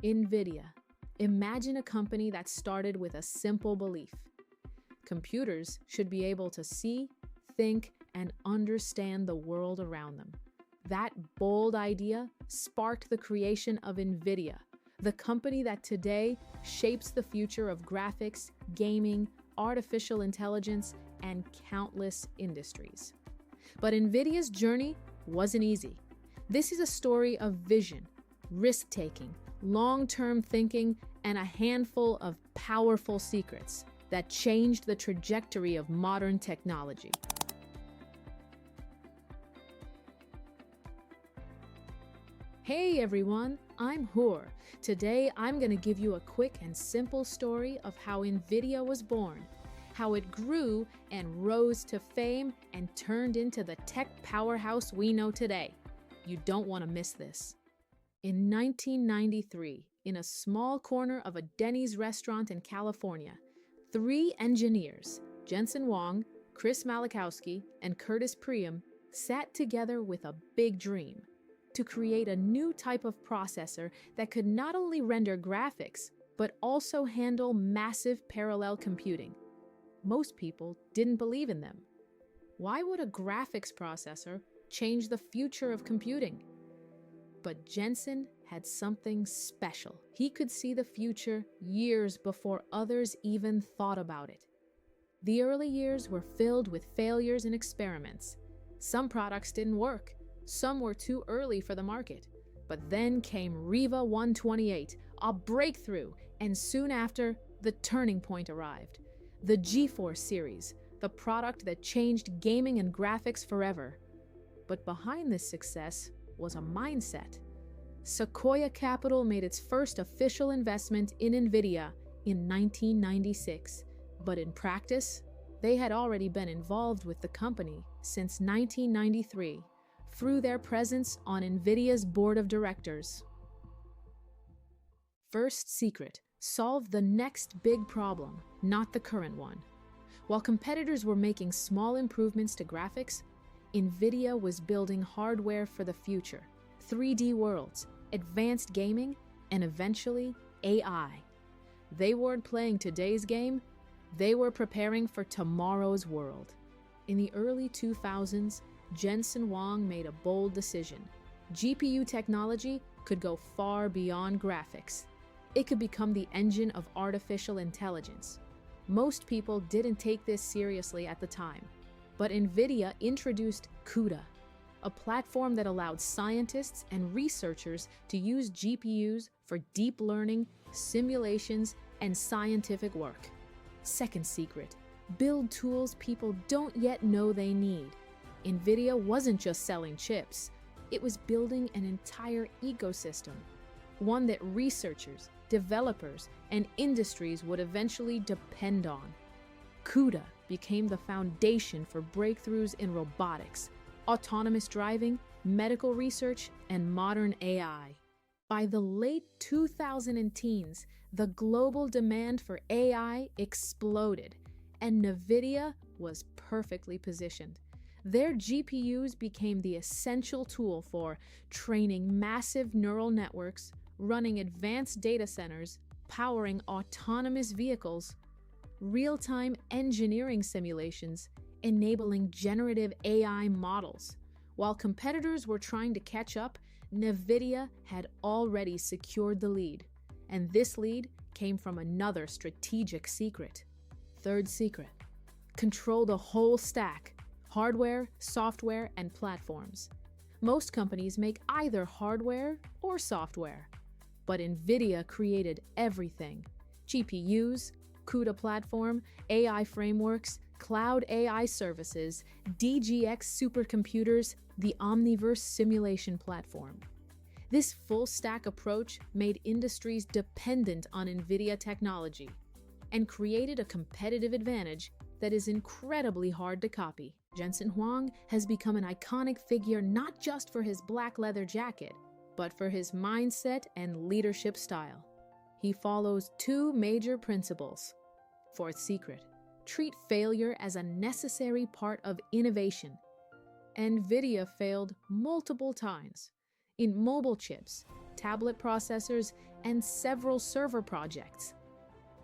Nvidia. Imagine a company that started with a simple belief. Computers should be able to see, think, and understand the world around them. That bold idea sparked the creation of Nvidia, the company that today shapes the future of graphics, gaming, artificial intelligence, and countless industries. But Nvidia's journey wasn't easy. This is a story of vision, risk-taking, long-term thinking, and a handful of powerful secrets that changed the trajectory of modern technology. Hey everyone, I'm Hur. Today I'm going to give you a quick and simple story of how Nvidia was born, how it grew and rose to fame and turned into the tech powerhouse we know today. You don't want to miss this. In 1993, in a small corner of a Denny's restaurant in California, three engineers, Jensen Huang, Chris Malachowski, and Curtis Priam, sat together with a big dream: to create a new type of processor that could not only render graphics, but also handle massive parallel computing. Most people didn't believe in them. Why would a graphics processor change the future of computing? But Jensen had something special. He could see the future years before others even thought about it. The early years were filled with failures and experiments. Some products didn't work. Some were too early for the market. But then came Riva 128, a breakthrough, and soon after, the turning point arrived. The GeForce series, the product that changed gaming and graphics forever. But behind this success was a mindset. Sequoia Capital made its first official investment in Nvidia in 1996. But in practice, they had already been involved with the company since 1993. Through their presence on Nvidia's board of directors. First secret: solve the next big problem, not the current one. While competitors were making small improvements to graphics, Nvidia was building hardware for the future: 3D worlds, advanced gaming, and eventually AI. They weren't playing today's game, they were preparing for tomorrow's world. In the early 2000s, Jensen Huang made a bold decision. GPU technology could go far beyond graphics. It could become the engine of artificial intelligence. Most people didn't take this seriously at the time, but Nvidia introduced CUDA, a platform that allowed scientists and researchers to use GPUs for deep learning, simulations, and scientific work. Second secret: build tools people don't yet know they need. Nvidia wasn't just selling chips, it was building an entire ecosystem, one that researchers, developers, and industries would eventually depend on. CUDA became the foundation for breakthroughs in robotics, autonomous driving, medical research, and modern AI. By the late 2010s, the global demand for AI exploded, and Nvidia was perfectly positioned. Their GPUs became the essential tool for training massive neural networks, running advanced data centers, powering autonomous vehicles, real-time engineering simulations, enabling generative AI models. While competitors were trying to catch up, Nvidia had already secured the lead. And this lead came from another strategic secret. Third secret: control the whole stack. Hardware, software, and platforms. Most companies make either hardware or software, but Nvidia created everything: GPUs, CUDA platform, AI frameworks, cloud AI services, DGX supercomputers, the Omniverse simulation platform. This full-stack approach made industries dependent on Nvidia technology and created a competitive advantage that is incredibly hard to copy. Jensen Huang has become an iconic figure not just for his black leather jacket, but for his mindset and leadership style. He follows two major principles. Fourth secret: treat failure as a necessary part of innovation. Nvidia failed multiple times in mobile chips, tablet processors, and several server projects.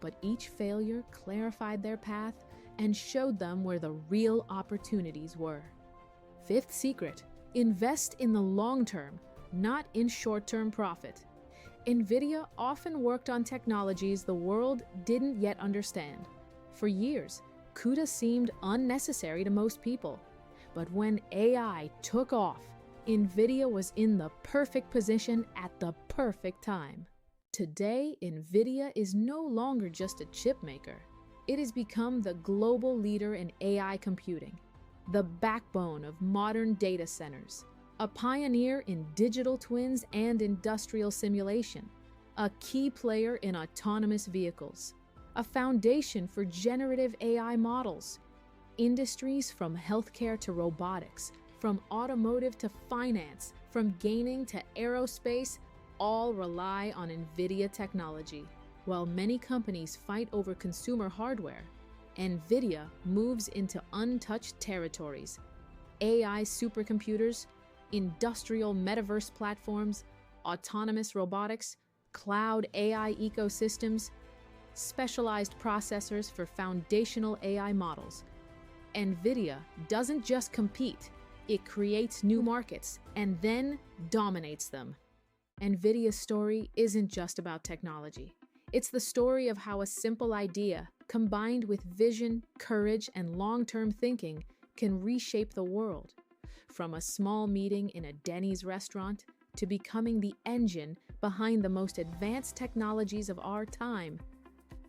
But each failure clarified their path and showed them where the real opportunities were. Fifth secret: invest in the long term, not in short-term profit. Nvidia often worked on technologies the world didn't yet understand. For years, CUDA seemed unnecessary to most people. But when AI took off, Nvidia was in the perfect position at the perfect time. Today, Nvidia is no longer just a chip maker. It has become the global leader in AI computing, the backbone of modern data centers, a pioneer in digital twins and industrial simulation, a key player in autonomous vehicles, a foundation for generative AI models. Industries from healthcare to robotics, from automotive to finance, from gaming to aerospace, all rely on Nvidia technology. While many companies fight over consumer hardware, Nvidia moves into untouched territories. AI supercomputers, industrial metaverse platforms, autonomous robotics, cloud AI ecosystems, specialized processors for foundational AI models. Nvidia doesn't just compete, it creates new markets and then dominates them. Nvidia's story isn't just about technology. It's the story of how a simple idea, combined with vision, courage, and long-term thinking, can reshape the world. From a small meeting in a Denny's restaurant to becoming the engine behind the most advanced technologies of our time.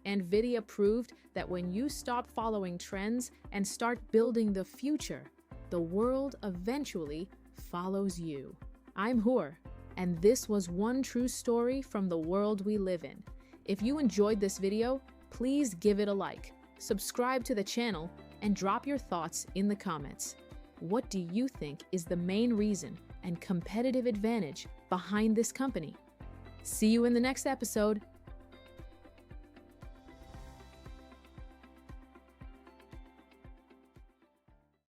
Nvidia proved that when you stop following trends and start building the future, the world eventually follows you. I'm Hur, and this was one true story from the world we live in. If you enjoyed this video, please give it a like, subscribe to the channel, and drop your thoughts in the comments. What do you think is the main reason and competitive advantage behind this company? See you in the next episode.